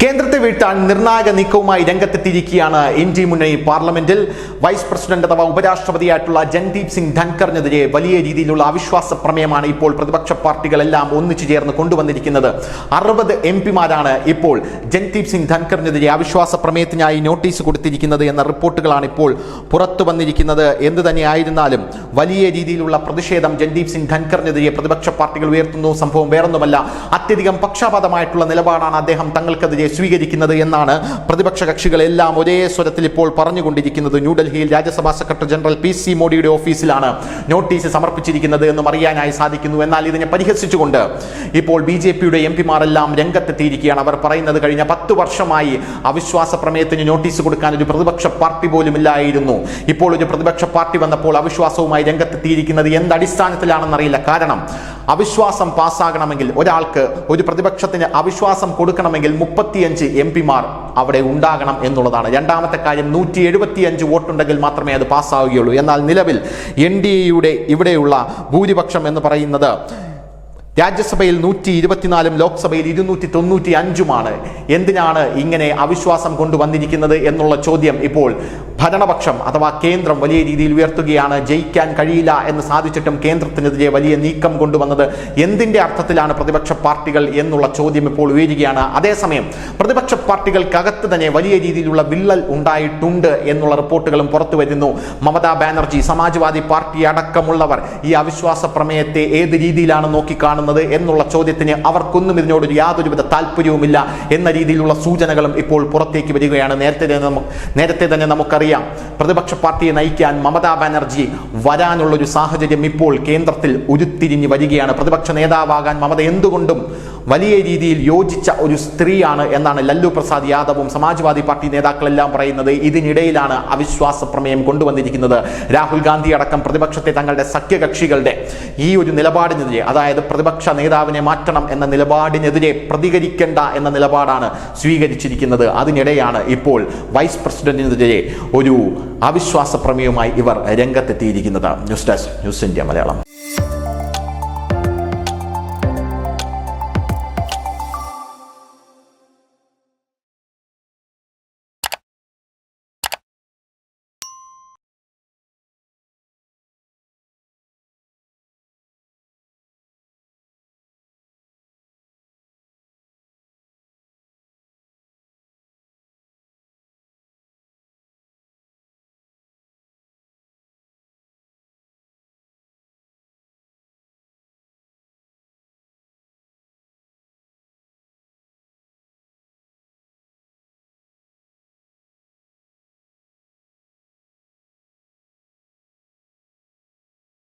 കേന്ദ്രത്തെ വീഴ്ത്താൻ നിർണായക നീക്കവുമായി രംഗത്തെത്തിയിരിക്കുകയാണ് ഇന്ത്യ മുന്നണി. പാർലമെന്റിൽ വൈസ് പ്രസിഡന്റ് അഥവാ ഉപരാഷ്ട്രപതിയായിട്ടുള്ള ജഗ്ദീപ് സിംഗ് ധൻഖറിനെതിരെ വലിയ രീതിയിലുള്ള അവിശ്വാസ പ്രമേയമാണ് ഇപ്പോൾ പ്രതിപക്ഷ പാർട്ടികളെല്ലാം ഒന്നിച്ചു ചേർന്ന് കൊണ്ടുവന്നിരിക്കുന്നത്. 60 എംപിമാരാണ് ഇപ്പോൾ ജഗ്ദീപ് സിംഗ് ധൻഖറിനെതിരെ അവിശ്വാസ പ്രമേയത്തിനായി നോട്ടീസ് കൊടുത്തിരിക്കുന്നത് എന്ന റിപ്പോർട്ടുകളാണ് ഇപ്പോൾ പുറത്തു വന്നിരിക്കുന്നത്. എന്ത് തന്നെയായിരുന്നാലും വലിയ രീതിയിലുള്ള പ്രതിഷേധം ജഗ്ദീപ് സിംഗ് ധൻഖറിനെതിരെ പ്രതിപക്ഷ പാർട്ടികൾ ഉയർത്തുന്നു. സംഭവം വേറൊന്നുമല്ല, അത്യധികം പക്ഷാപാതമായിട്ടുള്ള നിലപാടാണ് അദ്ദേഹം തങ്ങൾക്കെതിരെ സ്വീകരിക്കുന്നത് എന്നാണ് പ്രതിപക്ഷ കക്ഷികളെല്ലാം ഒരേ സ്വരത്തിൽ ഇപ്പോൾ പറഞ്ഞുകൊണ്ടിരിക്കുന്നത്. ന്യൂഡൽഹിയിൽ രാജ്യസഭാ സെക്രട്ടറി ജനറൽ PC മോഡിയുടെ ഓഫീസിലാണ് നോട്ടീസ് സമർപ്പിച്ചിരിക്കുന്നത് എന്നും അറിയാനായി സാധിക്കുന്നു. എന്നാൽ ഇതിനെ പരിഹസിച്ചുകൊണ്ട് ഇപ്പോൾ BJPയുടെ എംപിമാരെല്ലാം രംഗത്തെത്തിയിരിക്കുകയാണ്. അവർ പറയുന്നത് കഴിഞ്ഞ 10 വർഷമായി അവിശ്വാസ പ്രമേയത്തിന് നോട്ടീസ് കൊടുക്കാൻ ഒരു പ്രതിപക്ഷ പാർട്ടി പോലും ഇല്ലായിരുന്നു. ഇപ്പോൾ ഒരു പ്രതിപക്ഷ പാർട്ടി വന്നപ്പോൾ അവിശ്വാസവുമായി രംഗത്തെത്തിയിരിക്കുന്നത് എന്തടിസ്ഥാനത്തിലാണെന്നറിയില്ല. കാരണം അവിശ്വാസം പാസ്സാകണമെങ്കിൽ ഒരാൾക്ക്, ഒരു പ്രതിപക്ഷത്തിന് അവിശ്വാസം കൊടുക്കണമെങ്കിൽ 35 എംപിമാർ അവിടെ ഉണ്ടാകണം എന്നുള്ളതാണ്. രണ്ടാമത്തെ കാര്യം 175 വോട്ടുണ്ടെങ്കിൽ മാത്രമേ അത് പാസ്സാവുകയുള്ളൂ. എന്നാൽ നിലവിൽ NDAയുടെ ഇവിടെയുള്ള ഭൂരിപക്ഷം എന്ന് പറയുന്നത് രാജ്യസഭയിൽ 124 ലോക്സഭയിൽ 295 എന്തിനാണ് ഇങ്ങനെ അവിശ്വാസം കൊണ്ടുവന്നിരിക്കുന്നത് എന്നുള്ള ചോദ്യം ഇപ്പോൾ ഭരണപക്ഷം അഥവാ കേന്ദ്രം വലിയ രീതിയിൽ ഉയർത്തുകയാണ്. ജയിക്കാൻ കഴിയില്ല എന്ന് സാധിച്ചിട്ടും കേന്ദ്രത്തിനെതിരെ വലിയ നീക്കം കൊണ്ടുവന്നത് എന്തിന്റെ അർത്ഥത്തിലാണ് പ്രതിപക്ഷ പാർട്ടികൾ എന്നുള്ള ചോദ്യം ഇപ്പോൾ ഉയരുകയാണ്. അതേസമയം പ്രതിപക്ഷ പാർട്ടികൾക്കകത്ത് തന്നെ വലിയ രീതിയിലുള്ള വിള്ളൽ ഉണ്ടായിട്ടുണ്ട് എന്നുള്ള റിപ്പോർട്ടുകളും പുറത്തു വരുന്നു. മമതാ ബാനർജി, സമാജ്വാദി പാർട്ടി അടക്കമുള്ളവർ ഈ അവിശ്വാസ പ്രമേയത്തെ ഏത് രീതിയിലാണ് നോക്കിക്കാണുന്നത് എന്നുള്ള ചോദ്യത്തിന് അവർക്കൊന്നും ഇതിനോട് യാതൊരുവിധ താല്പര്യവുമില്ല എന്ന രീതിയിലുള്ള സൂചനകളും ഇപ്പോൾ പുറത്തേക്ക് വരികയാണ്. നേരത്തെ തന്നെ നമുക്കറിയാം, പ്രതിപക്ഷ പാർട്ടിയെ നയിക്കാൻ മമതാ ബാനർജി വരാനുള്ളൊരു സാഹചര്യം ഇപ്പോൾ കേന്ദ്രത്തിൽ ഉരുത്തിരിഞ്ഞു വരികയാണ്. പ്രതിപക്ഷ നേതാവാകാൻ മമത എന്തുകൊണ്ടും വലിയ രീതിയിൽ യോജിച്ച ഒരു സ്ത്രീയാണ് എന്നാണ് ലല്ലു പ്രസാദ് യാദവും സമാജ്വാദി പാർട്ടി നേതാക്കളെല്ലാം പറയുന്നത്. ഇതിനിടയിലാണ് അവിശ്വാസ പ്രമേയം കൊണ്ടുവന്നിരിക്കുന്നത്. രാഹുൽ ഗാന്ധി അടക്കം പ്രതിപക്ഷത്തെ തങ്ങളുടെ സഖ്യകക്ഷികളുടെ ഈ ഒരു നിലപാടിനെതിരെ, അതായത് പ്രതിപക്ഷ നേതാവിനെ മാറ്റണം എന്ന നിലപാടിനെതിരെ പ്രതികരിക്കേണ്ട എന്ന നിലപാടാണ് സ്വീകരിച്ചിരിക്കുന്നത്. അതിനിടെയാണ് ഇപ്പോൾ വൈസ് പ്രസിഡന്റിനെതിരെ ഒരു അവിശ്വാസ പ്രമേയവുമായി ഇവർ രംഗത്തെത്തിയിരിക്കുന്നത്. News desk, news India Malayalam.